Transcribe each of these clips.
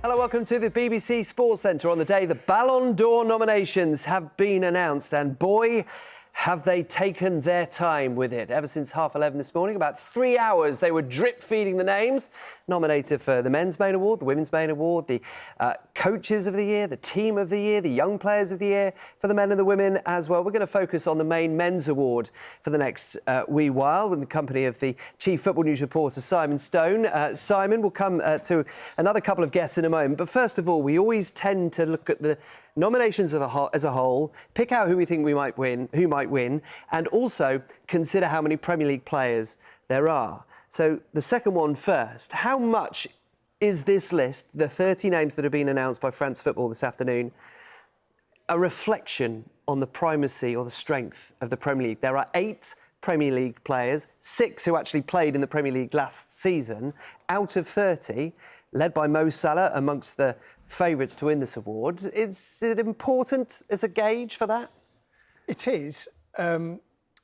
Hello, welcome to the BBC Sports Centre. On the day the Ballon d'Or nominations have been announced, and boy, have they taken their time with it. Ever since 11:30 this morning, about 3 hours, they were drip-feeding the names nominated for the Men's Main Award, the Women's Main Award, the Coaches of the Year, the Team of the Year, the Young Players of the Year for the men and the women as well. We're going to focus on the main Men's Award for the next wee while in the company of the Chief Football News reporter, Simon Stone. Simon, will come to another couple of guests in a moment. But first of all, we always tend to look at the nominations as a whole, pick out who we think who might win, and also consider how many Premier League players there are. So the second one first. How much is this list, the 30 names that have been announced by France Football this afternoon, a reflection on the primacy or the strength of the Premier League? There are 8 Premier League players, 6 who actually played in the Premier League last season, out of 30, led by Mo Salah, amongst the favourites to win this award. Is it important as a gauge for that? It is.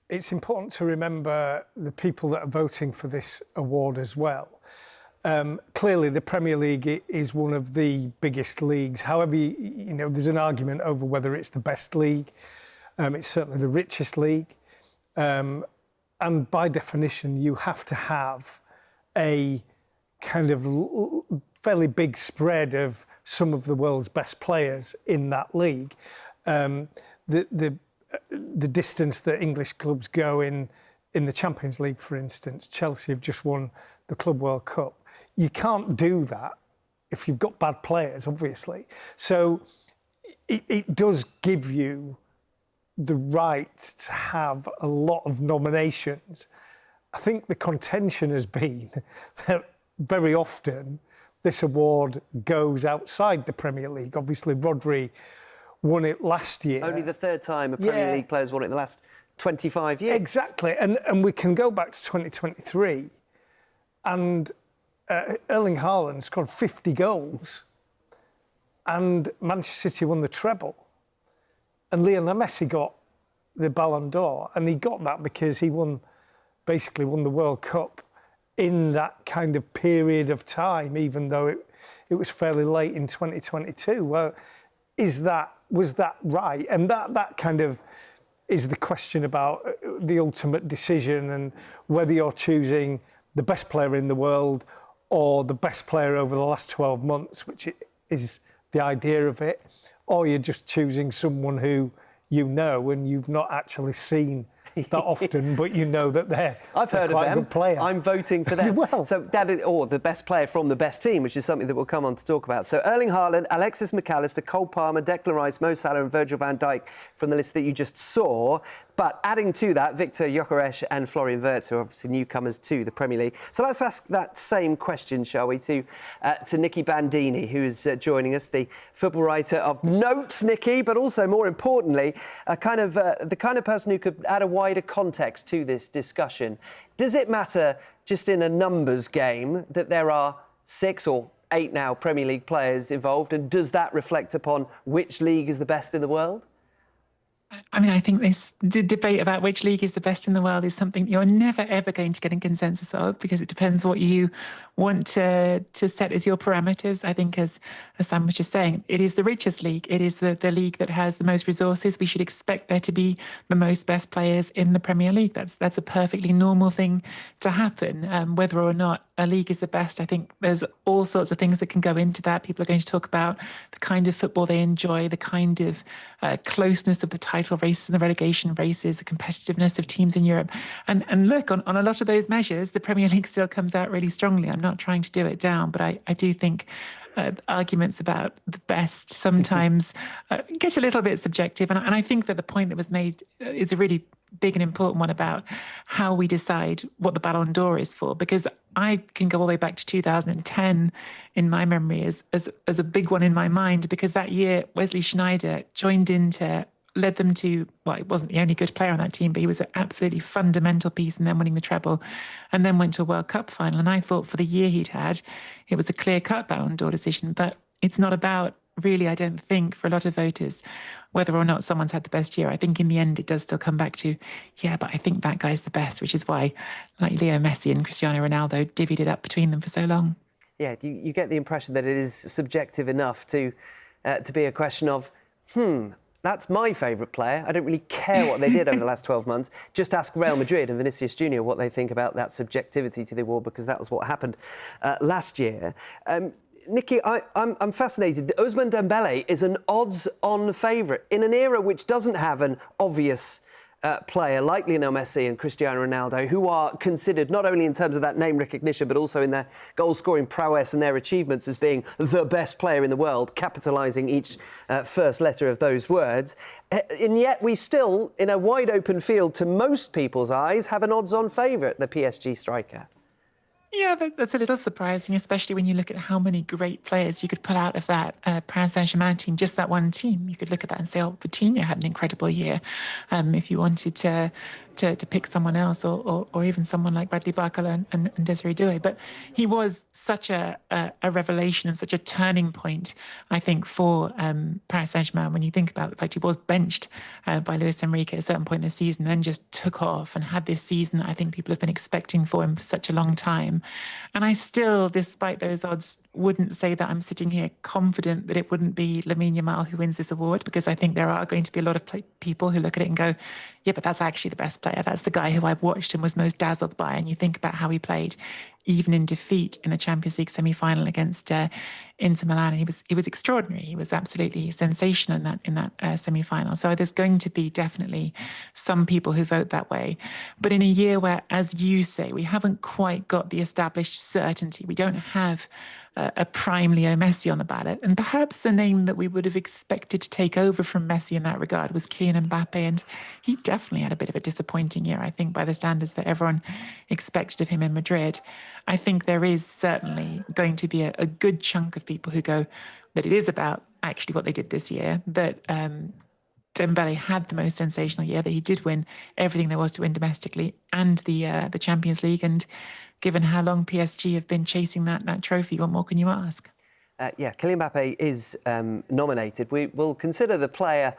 It's important to remember the people that are voting for this award as well. Clearly, the Premier League is one of the biggest leagues. However, you know, there's an argument over whether it's the best league. It's certainly the richest league. And by definition, you have to have a kind of fairly big spread of some of the world's best players in that league. The distance that English clubs go in the Champions League, for instance, Chelsea have just won the Club World Cup. You can't do that if you've got bad players, obviously. So it does give you the right to have a lot of nominations. I think the contention has been that very often this award goes outside the Premier League. Obviously, Rodri won it last year. Only the third time a Premier League player's won it in the last 25 years. Exactly. And we can go back to 2023 and Erling Haaland scored 50 goals and Manchester City won the treble. And Lionel Messi got the Ballon d'Or, and he got that because he basically won the World Cup in that kind of period of time, even though it was fairly late in 2022. Well, was that right? And that kind of is the question about the ultimate decision and whether you're choosing the best player in the world or the best player over the last 12 months, which is the idea of it, or you're just choosing someone who you know and you've not actually seen that often, but you know that they're I've heard quite of them. A good player. I'm voting for them. Well, so that is, or the best player from the best team, which is something that we'll come on to talk about. So Erling Haaland, Alexis McAllister, Cole Palmer, Declan Rice, Mo Salah and Virgil van Dijk from the list that you just saw. But adding to that, Victor Gyökeres and Florian Wirtz, who are obviously newcomers to the Premier League. So let's ask that same question, shall we, to Nicky Bandini, who is joining us, the football writer of note, Nicky, but also, more importantly, the kind of person who could add a wider context to this discussion. Does it matter, just in a numbers game, that there are 6 or 8 now Premier League players involved, and does that reflect upon which league is the best in the world? I mean, I think this debate about which league is the best in the world is something you're never, ever going to get a consensus of, because it depends what you want to set as your parameters. I think, as Sam was just saying, it is the richest league. It is the league that has the most resources. We should expect there to be the most best players in the Premier League. That's a perfectly normal thing to happen. Whether or not a league is the best, I think there's all sorts of things that can go into that. People are going to talk about the kind of football they enjoy, the kind of closeness of the title races and the relegation races, the competitiveness of teams in Europe. And look, on a lot of those measures, the Premier League still comes out really strongly. I'm not trying to do it down, but I do think arguments about the best sometimes get a little bit subjective. And I think that the point that was made is a really big and important one about how we decide what the Ballon d'Or is for, because I can go all the way back to 2010 in my memory as a big one in my mind, because that year Wesley Sneijder joined into led them to, well, he wasn't the only good player on that team, but he was an absolutely fundamental piece in them winning the treble, and then went to a World Cup final. And I thought for the year he'd had, it was a clear-cut Ballon d'Or decision. But it's not about, really, I don't think, for a lot of voters, whether or not someone's had the best year. I think in the end it does still come back to, yeah, but I think that guy's the best, which is why, like Leo Messi and Cristiano Ronaldo, divvied it up between them for so long. Yeah, you get the impression that it is subjective enough to be a question of, that's my favourite player. I don't really care what they did over the last 12 months. Just ask Real Madrid and Vinicius Junior what they think about that subjectivity to the award, because that was what happened last year. Nikki, I'm fascinated. Ousmane Dembele is an odds-on favourite in an era which doesn't have an obvious player like Lionel Messi and Cristiano Ronaldo, who are considered not only in terms of that name recognition, but also in their goal-scoring prowess and their achievements as being the best player in the world, capitalising each first letter of those words. And yet we still, in a wide-open field to most people's eyes, have an odds-on favourite, the PSG striker. Yeah, that's a little surprising, especially when you look at how many great players you could pull out of that Paris Saint-Germain team, just that one team. You could look at that and say, oh, Coutinho had an incredible year. If you wanted to pick someone else, or even someone like Bradley Barcola and Desiree Doué. But he was such a revelation and such a turning point, I think, for Paris Saint-Germain. When you think about the fact he was benched by Luis Enrique at a certain point in the season, then just took off and had this season that I think people have been expecting for him for such a long time. And I still, despite those odds, wouldn't say that I'm sitting here confident that it wouldn't be Lamine Yamal who wins this award, because I think there are going to be a lot of people who look at it and go, yeah, but that's actually the best player. That's the guy who I've watched and was most dazzled by. And you think about how he played, even in defeat in the Champions League semi-final against Inter Milan. He was extraordinary. He was absolutely sensational in that semi-final. So there's going to be definitely some people who vote that way. But in a year where, as you say, we haven't quite got the established certainty, we don't have a prime Leo Messi on the ballot. And perhaps the name that we would have expected to take over from Messi in that regard was Kylian Mbappe. And he definitely had a bit of a disappointing year, I think, by the standards that everyone expected of him in Madrid. I think there is certainly going to be a good chunk of people who go that it is about actually what they did this year, that Dembele had the most sensational year, that he did win everything there was to win domestically and the Champions League. And given how long PSG have been chasing that trophy, what more can you ask? Yeah, Kylian Mbappe is nominated. We will consider the player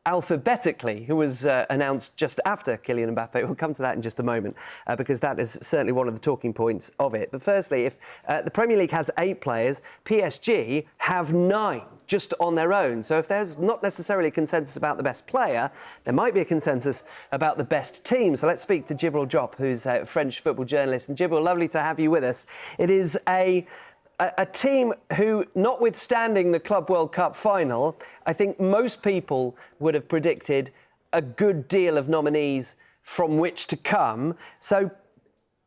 alphabetically, who was announced just after Kylian Mbappe. We'll come to that in just a moment, because that is certainly one of the talking points of it. But firstly, if the Premier League has 8 players, PSG have 9 just on their own. So if there's not necessarily a consensus about the best player, there might be a consensus about the best team. So let's speak to Djibril Diop, who's a French football journalist. And Djibril, lovely to have you with us. It is a team who, notwithstanding the Club World Cup final, I think most people would have predicted a good deal of nominees from which to come. So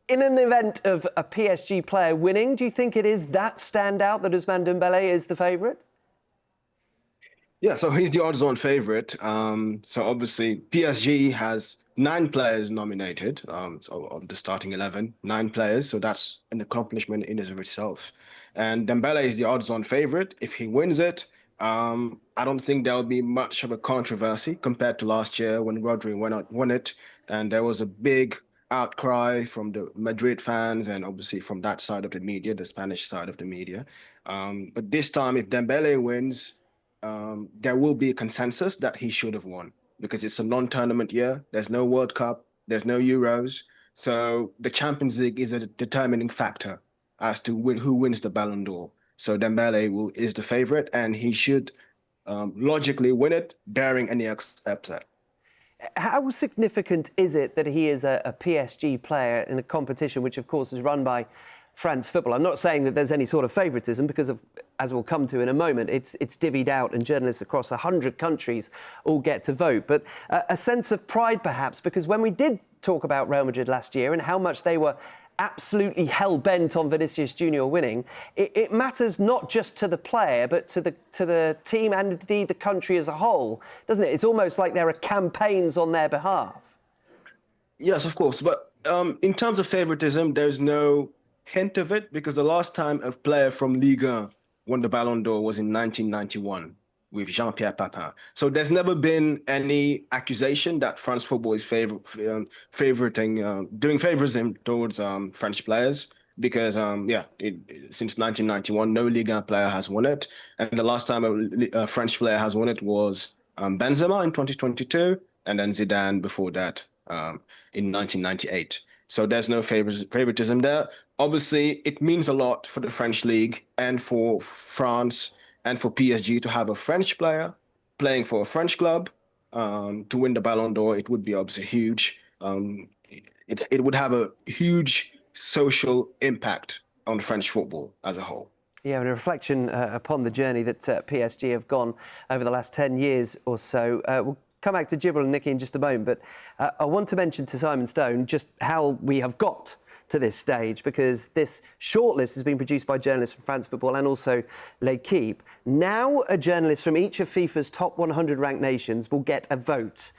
in an event of a PSG player winning, do you think it is that standout that Ousmane Dembele is the favourite? Yeah, so he's the odds-on favourite. So obviously PSG has 9 players nominated, so of the starting 11, 9 players. So that's an accomplishment in and of itself. And Dembele is the odds-on favourite. If he wins it, I don't think there'll be much of a controversy compared to last year when Rodri won it. And there was a big outcry from the Madrid fans and obviously from that side of the media, the Spanish side of the media. But this time, if Dembele wins, there will be a consensus that he should have won, because it's a non-tournament year. There's no World Cup, there's no Euros. So the Champions League is a determining factor as to who wins the Ballon d'Or. So Dembele is the favourite, and he should logically win it, barring any upset. How significant is it that he is a PSG player in a competition which, of course, is run by France Football? I'm not saying that there's any sort of favouritism, because of, as we'll come to in a moment, it's divvied out and journalists across 100 countries all get to vote. But a sense of pride, perhaps, because when we did talk about Real Madrid last year and how much they were absolutely hell-bent on Vinicius Junior winning, it matters not just to the player, but to the team and indeed the country as a whole, doesn't it? It's almost like there are campaigns on their behalf. Yes, of course. But in terms of favouritism, there's no hint of it, because the last time a player from Liga won the Ballon d'Or was in 1991 with Jean-Pierre Papin. So there's never been any accusation that France Football is doing favoritism towards French players, because since 1991, no Liga player has won it. And the last time a French player has won it was Benzema in 2022, and then Zidane before that in 1998. So there's no favoritism there. Obviously, it means a lot for the French league and for France and for PSG to have a French player playing for a French club to win the Ballon d'Or. It would be obviously huge. It would have a huge social impact on French football as a whole. Yeah, and a reflection upon the journey that PSG have gone over the last 10 years or so. We'll come back to Gibral and Nicky in just a moment, but I want to mention to Simon Stone just how we have got to this stage, because this shortlist has been produced by journalists from France Football and also L'Équipe. Now a journalist from each of FIFA's top 100 ranked nations will get a vote.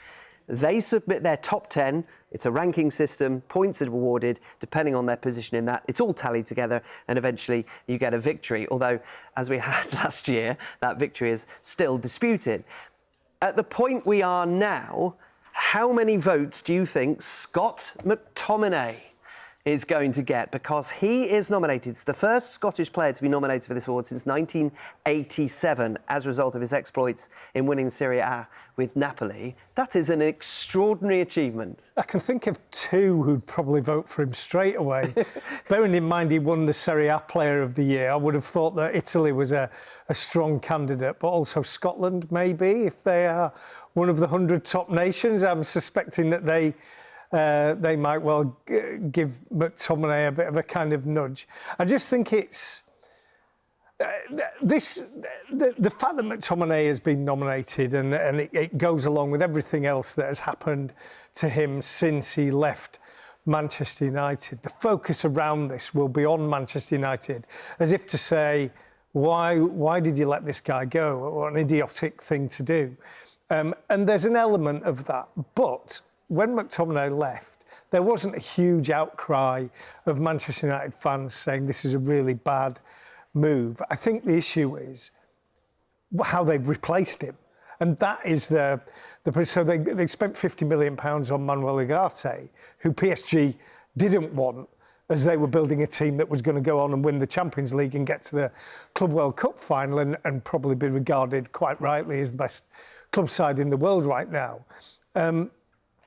They submit their top 10. It's a ranking system. Points are awarded depending on their position in that. It's all tallied together, and eventually you get a victory. Although, as we had last year, that victory is still disputed. At the point we are now, how many votes do you think Scott McTominay is going to get? Because he is nominated. It's the first Scottish player to be nominated for this award since 1987 as a result of his exploits in winning Serie A with Napoli. That is an extraordinary achievement. I can think of two who'd probably vote for him straight away. Bearing in mind he won the Serie A Player of the Year, I would have thought that Italy was a strong candidate, but also Scotland maybe, if they are one of the 100 top nations. I'm suspecting that they might well give McTominay a bit of a kind of nudge. I just think it's the fact that McTominay has been nominated and it goes along with everything else that has happened to him since he left Manchester United. The focus around this will be on Manchester United, as if to say, why did you let this guy go? What an idiotic thing to do. And there's an element of that. But when McTominay left, there wasn't a huge outcry of Manchester United fans saying this is a really bad move. I think the issue is how they've replaced him. And that is so they spent £50 million on Manuel Ugarte, who PSG didn't want, as they were building a team that was going to go on and win the Champions League and get to the Club World Cup final and probably be regarded quite rightly as the best club side in the world right now.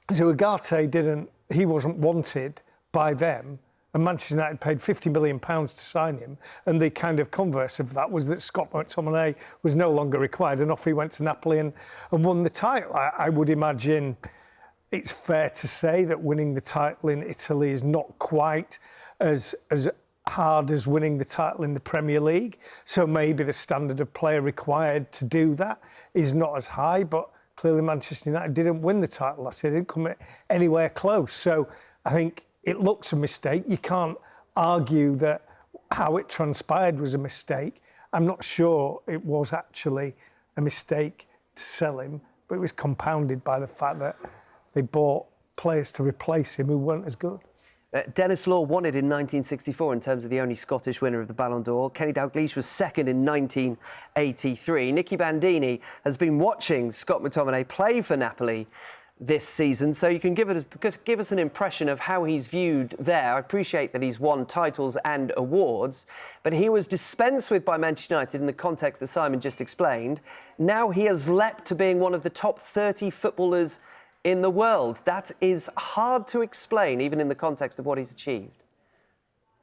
So Ugarte he wasn't wanted by them, and Manchester United paid £50 million to sign him, and the kind of converse of that was that Scott McTominay was no longer required, and off he went to Napoli and won the title. I would imagine it's fair to say that winning the title in Italy is not quite as hard as winning the title in the Premier League, so maybe the standard of player required to do that is not as high, but clearly Manchester United didn't win the title last year. They didn't come anywhere close. So I think it looks a mistake. You can't argue that how it transpired was a mistake. I'm not sure it was actually a mistake to sell him, but it was compounded by the fact that they bought players to replace him who weren't as good. Denis Law won it in 1964 in terms of the only Scottish winner of the Ballon d'Or. Kenny Dalglish was second in 1983. Nicky Bandini has been watching Scott McTominay play for Napoli this season, so you can give us an impression of how he's viewed there. I appreciate that he's won titles and awards, but he was dispensed with by Manchester United in the context that Simon just explained. Now he has leapt to being one of the top 30 footballers in the world. That is hard to explain, even in the context of what he's achieved.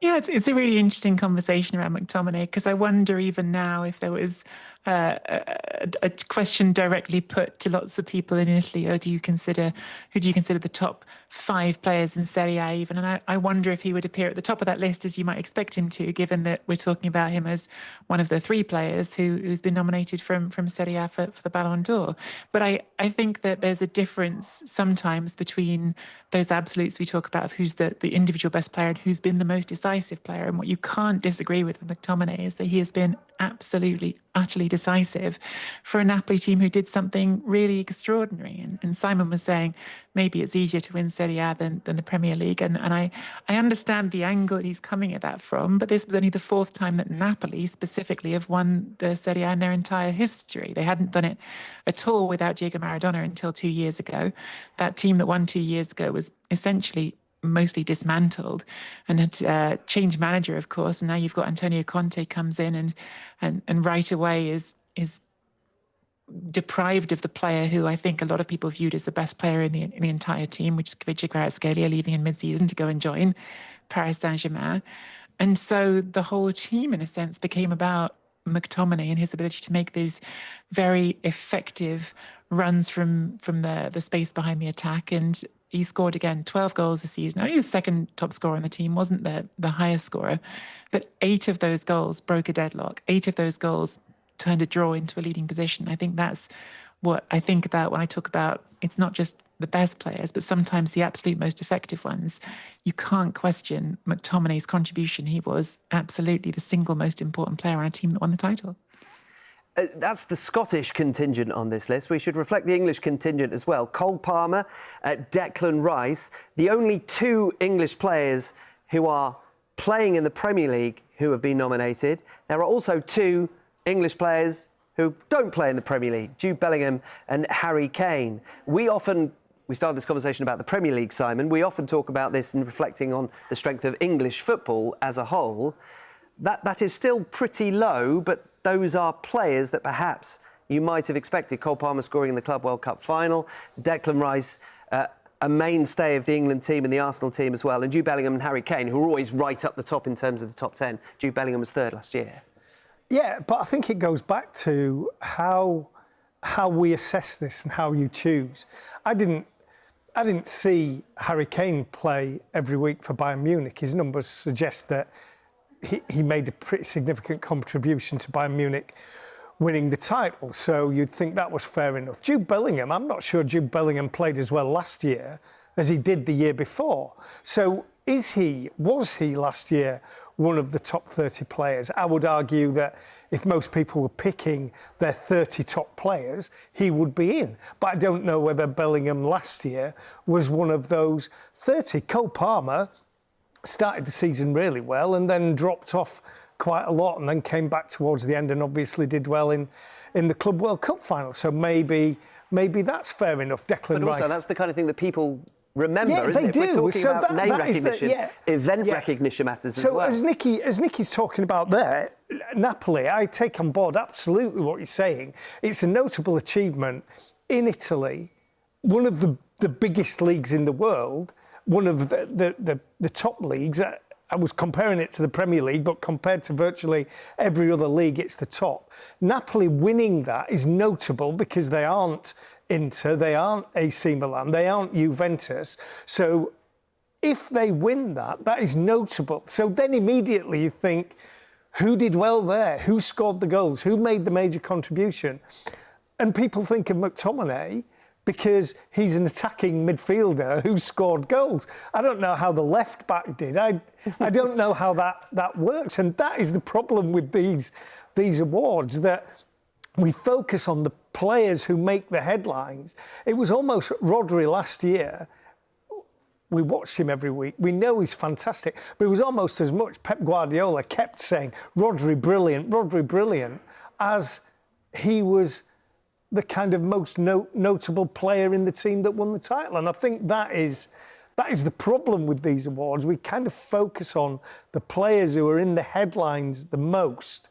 Yeah, it's a really interesting conversation around McTominay, because I wonder even now if there was a question directly put to lots of people in Italy, who do you consider the top 5 players in Serie A even? And I wonder if he would appear at the top of that list, as you might expect him to, given that we're talking about him as one of the 3 players who's been nominated from Serie A for the Ballon d'Or. But I think that there's a difference sometimes between those absolutes we talk about of who's the individual best player and who's been the most decisive player. And what you can't disagree with McTominay is that he has been absolutely, utterly decisive for a Napoli team who did something really extraordinary. And Simon was saying maybe it's easier to win Serie A than the Premier League. And I understand the angle that he's coming at that from, but this was only the 4th time that Napoli specifically have won the Serie A in their entire history. They hadn't done it at all without Diego Maradona until 2 years ago. That team that won 2 years ago was essentially mostly dismantled and had changed manager, of course. And now you've got Antonio Conte comes in and right away is deprived of the player who I think a lot of people viewed as the best player in the entire team, which is Kvaratskhelia, leaving in mid-season to go and join Paris Saint-Germain. And so the whole team, in a sense, became about McTominay and his ability to make these very effective runs from the space behind the attack. And he scored, again, 12 goals this season. Only the second top scorer on the team, wasn't the highest scorer. But 8 of those goals broke a deadlock. 8 of those goals turned a draw into a leading position. I think that's what I think about when I talk about it's not just the best players, but sometimes the absolute most effective ones. You can't question McTominay's contribution. He was absolutely the single most important player on a team that won the title. That's the Scottish contingent on this list. We should reflect the English contingent as well. Cole Palmer, Declan Rice, the only 2 English players who are playing in the Premier League who have been nominated. There are also 2 English players who don't play in the Premier League, Jude Bellingham and Harry Kane. We started this conversation about the Premier League, Simon. We often talk about this and reflecting on the strength of English football as a whole. That is still pretty low, but those are players that perhaps you might have expected. Cole Palmer scoring in the Club World Cup final, Declan Rice, a mainstay of the England team and the Arsenal team as well, and Jude Bellingham and Harry Kane, who are always right up the top in terms of the top 10. Jude Bellingham was 3rd last year. Yeah, but I think it goes back to how we assess this and how you choose. I didn't see Harry Kane play every week for Bayern Munich. His numbers suggest that he made a pretty significant contribution to Bayern Munich winning the title. So you'd think that was fair enough. Jude Bellingham, I'm not sure Jude Bellingham played as well last year as he did the year before. So was he last year one of the top 30 players? I would argue that if most people were picking their 30 top players, he would be in. But I don't know whether Bellingham last year was one of those 30. Cole Palmer started the season really well and then dropped off quite a lot and then came back towards the end and obviously did well in the Club World Cup final. So maybe that's fair enough. Declan Rice. But also, that's the kind of thing that people remember, isn't it? They do. If we're talking So about name recognition, event recognition matters as well. So as Nicky's talking about there, Napoli, I take on board absolutely what you're saying. It's a notable achievement in Italy, one of the biggest leagues in the world, one of the top leagues. I was comparing it to the Premier League, but compared to virtually every other league, it's the top. Napoli winning that is notable because they aren't Inter, they aren't AC Milan, they aren't Juventus. So if they win that is notable. So then immediately you think, who did well there? Who scored the goals? Who made the major contribution? And people think of McTominay because he's an attacking midfielder who scored goals. I don't know how the left back did. I don't know how that works. And that is the problem with these awards, that we focus on the players who make the headlines. It was almost Rodri last year. We watched him every week. We know he's fantastic. But it was almost as much Pep Guardiola kept saying, Rodri brilliant, as he was the kind of most notable player in the team that won the title. And I think that is the problem with these awards. We kind of focus on the players who are in the headlines the most,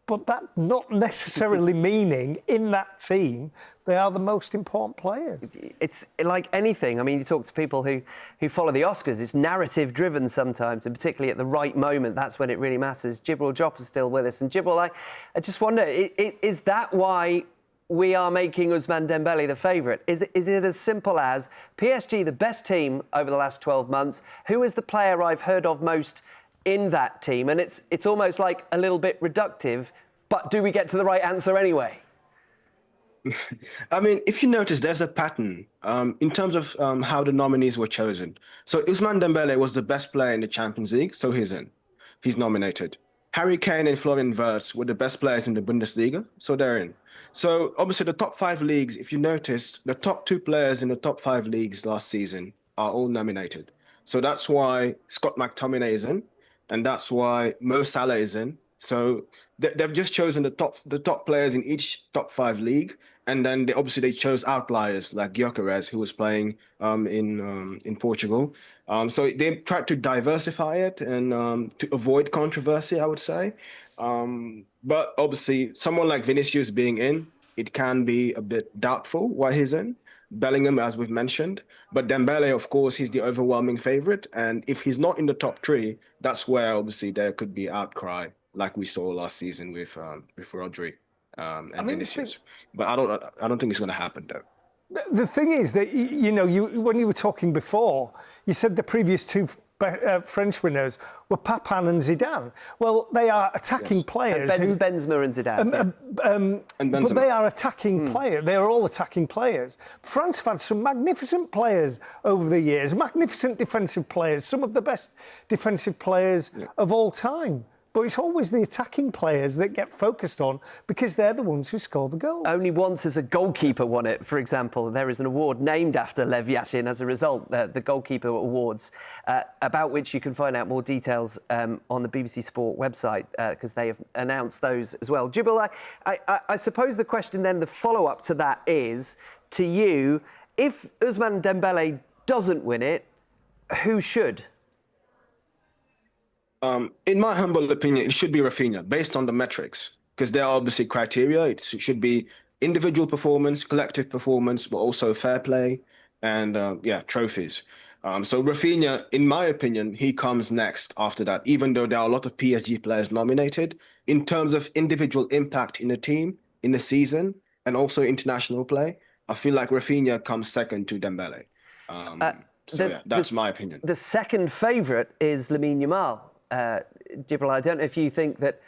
but that not necessarily meaning in that team they are the most important players. It's like anything. I mean, you talk to people who follow the Oscars. It's narrative-driven sometimes, and particularly at the right moment, that's when it really matters. Jibril Jop is still with us. And Jibril, I just wonder, is that why we are making Ousmane Dembele the favourite? Is it as simple as PSG, the best team over the last 12 months? Who is the player I've heard of most in that team? And it's almost like a little bit reductive, but do we get to the right answer anyway? I mean, if you notice, there's a pattern in terms of how the nominees were chosen. So Ousmane Dembele was the best player in the Champions League, so he's in. He's nominated. Harry Kane and Florian Wirtz were the best players in the Bundesliga, so they're in. So obviously the top 5 leagues, if you noticed, the top 2 players in the top 5 leagues last season are all nominated. So that's why Scott McTominay is in, and that's why Mo Salah is in. So they've just chosen the top players in each top 5 league, and then they chose outliers like Gyökeres, who was playing in Portugal. So they tried to diversify it and to avoid controversy, I would say. But obviously, someone like Vinicius being in it can be a bit doubtful why he's in. Bellingham, as we've mentioned, but Dembele, of course, he's the overwhelming favorite. And if he's not in the top three, that's where obviously there could be outcry, like we saw last season with Rodri and Vinicius. But I don't think it's going to happen though. The thing is that, when you were talking before, you said the previous two French winners were Papin and Zidane. Well, they are attacking players. Benzema and Zidane. And Benzema. But they are attacking players. They are all attacking players. France have had some magnificent players over the years, magnificent defensive players, some of the best defensive players of all time. But it's always the attacking players that get focused on because they're the ones who score the goals. Only once has a goalkeeper won it, for example. There is an award named after Lev Yashin as a result, the Goalkeeper Awards, about which you can find out more details on the BBC Sport website because they have announced those as well. Jibril, I suppose the question then, the follow-up to that is, to you, if Ousmane Dembele doesn't win it, who should? In my humble opinion, it should be Rafinha, based on the metrics, because there are obviously criteria. It should be individual performance, collective performance, but also fair play and, trophies. So Rafinha, in my opinion, he comes next after that, even though there are a lot of PSG players nominated. In terms of individual impact in the team, in the season, and also international play, I feel like Rafinha comes second to Dembele. That's my opinion. The second favourite is Lamine Yamal. Jibril, I don't know if you think that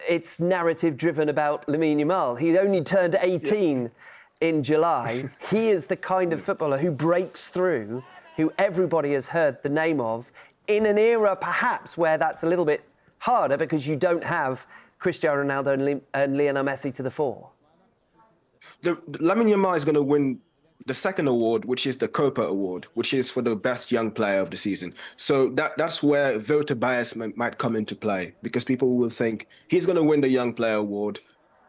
it's narrative-driven about Lamine Yamal. He only turned 18 in July. He is the kind of footballer who breaks through, who everybody has heard the name of, in an era perhaps where that's a little bit harder because you don't have Cristiano Ronaldo and Lionel Messi to the fore. Lamine Yamal is going to win the second award, which is the Copa Award, which is for the best young player of the season. So that's where voter bias might come into play, because people will think he's going to win the Young Player Award.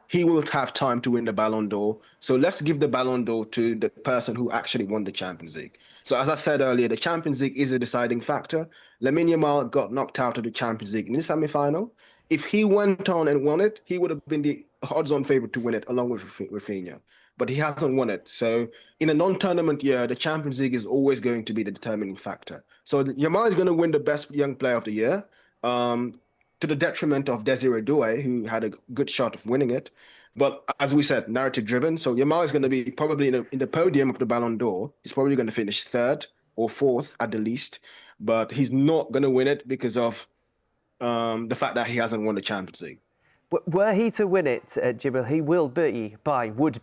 He will have time to win the Ballon d'Or. So let's give the Ballon d'Or to the person who actually won the Champions League. So as I said earlier, the Champions League is a deciding factor. Lamine Yamal got knocked out of the Champions League in the semi-final. If he went on and won it, he would have been the odds-on favorite to win it along with Rafinha. But he hasn't won it. So in a non-tournament year, the Champions League is always going to be the determining factor. So Yamal is going to win the best young player of the year, to the detriment of Desiree Doué, who had a good shot of winning it. But as we said, narrative-driven. So Yamal is going to be probably in the podium of the Ballon d'Or. He's probably going to finish third or fourth at the least. But he's not going to win it because of the fact that he hasn't won the Champions League. Were he to win it, Jibril, he would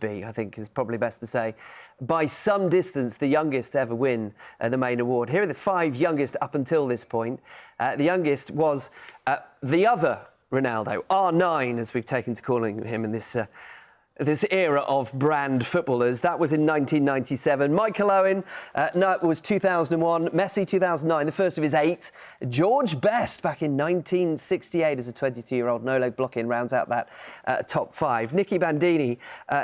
be, I think is probably best to say, by some distance, the youngest to ever win the main award. Here are the 5 youngest up until this point. The youngest was the other Ronaldo, R9, as we've taken to calling him in this era of brand footballers. That was in 1997. Michael Owen was 2001. Messi, 2009, the first of his 8. George Best back in 1968 as a 22-year-old no-leg block-in rounds out that top 5. Nicky Bandini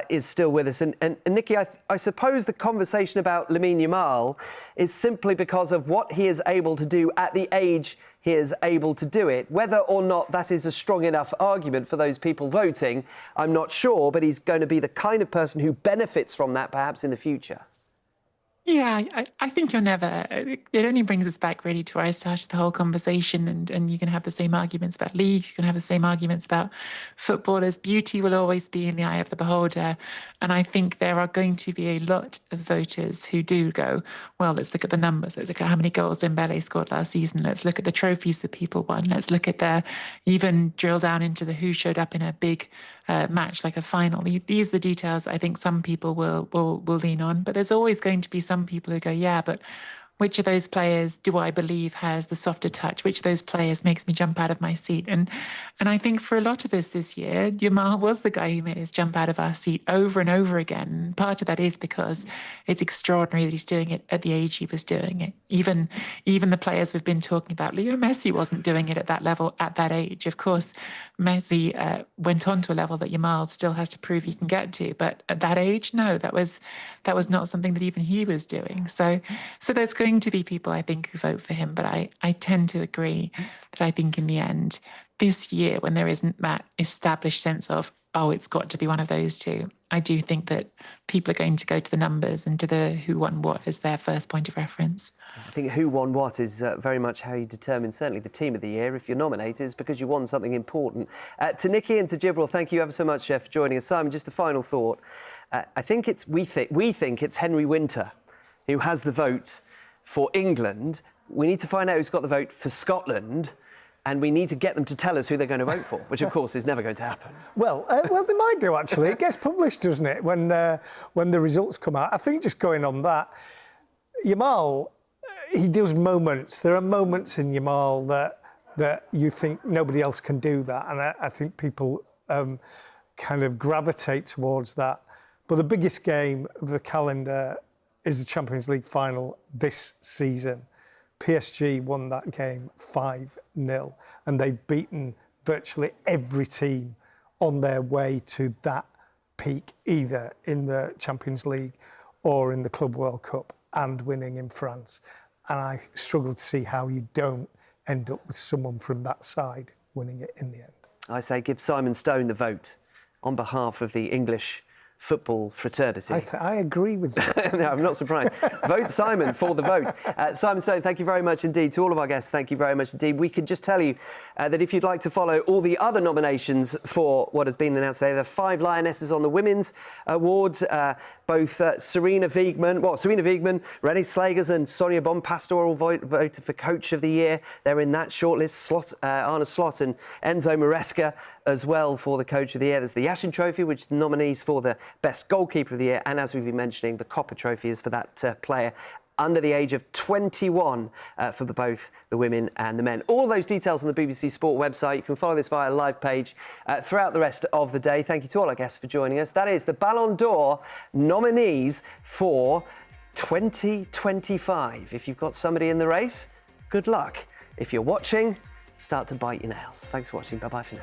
is still with us. And Nicky, I suppose the conversation about Lamine Yamal is simply because of what he is able to do at the age he is able to do it. Whether or not that is a strong enough argument for those people voting, I'm not sure, but he's going to be the kind of person who benefits from that perhaps in the future. Yeah, I think you're never... It only brings us back really to where I started the whole conversation, and you can have the same arguments about leagues, you can have the same arguments about footballers. Beauty will always be in the eye of the beholder, and I think there are going to be a lot of voters who do go, well, let's look at the numbers, let's look at how many goals Dembele scored last season, let's look at the trophies that people won, let's look at even drill down into the who showed up in a big match like a final. These are the details I think some people will lean on, but there's always going to be some people who go, yeah, but which of those players do I believe has the softer touch? Which of those players makes me jump out of my seat? And I think for a lot of us this year, Yamal was the guy who made us jump out of our seat over and over again. Part of that is because it's extraordinary that he's doing it at the age he was doing it. Even the players we've been talking about, Leo Messi wasn't doing it at that level at that age. Of course, Messi went on to a level that Yamal still has to prove he can get to. But at that age, no, that was not something that even he was doing. So there's going to be people, I think, who vote for him. But I tend to agree that I think in the end, this year, when there isn't that established sense of, oh, it's got to be one of those two. I do think that people are going to go to the numbers and to the who won what as their first point of reference. I think who won what is very much how you determine certainly the team of the year. If you're nominated, it's because you won something important. To Nikki and to Jibril, thank you ever so much for joining us. Simon, just a final thought. I think we think it's Henry Winter who has the vote for England. We need to find out who's got the vote for Scotland, and we need to get them to tell us who they're going to vote for, which, of course, is never going to happen. Well, they might do, actually. It gets published, doesn't it, when the results come out? I think just going on that, Yamal, he does moments. There are moments in Yamal that you think nobody else can do that, and I think people kind of gravitate towards that. But the biggest game of the calendar is the Champions League final this season. PSG won that game 5-0, and they've beaten virtually every team on their way to that peak, either in the Champions League or in the Club World Cup, and winning in France. And I struggle to see how you don't end up with someone from that side winning it in the end. I say give Simon Stone the vote on behalf of the English football fraternity. I agree with that. No, I'm not surprised. Vote Simon for the vote. Simon Stone, thank you very much indeed. To all of our guests, thank you very much indeed. We could just tell you that if you'd like to follow all the other nominations for what has been announced today, there are 5 Lionesses on the Women's Awards. Both Serena Wiegman, Renee Slagers and Sonia Bonpastor all voted for Coach of the Year. They're in that shortlist. Arne Slot and Enzo Maresca as well for the Coach of the Year. There's the Yashin Trophy, which is the nominees for the Best Goalkeeper of the Year. And as we've been mentioning, the Copper Trophy is for that player under the age of 21 for both the women and the men. All of those details on the BBC Sport website. You can follow this via a live page throughout the rest of the day. Thank you to all our guests for joining us. That is the Ballon d'Or nominees for 2025. If you've got somebody in the race, good luck. If you're watching, start to bite your nails. Thanks for watching. Bye-bye for now.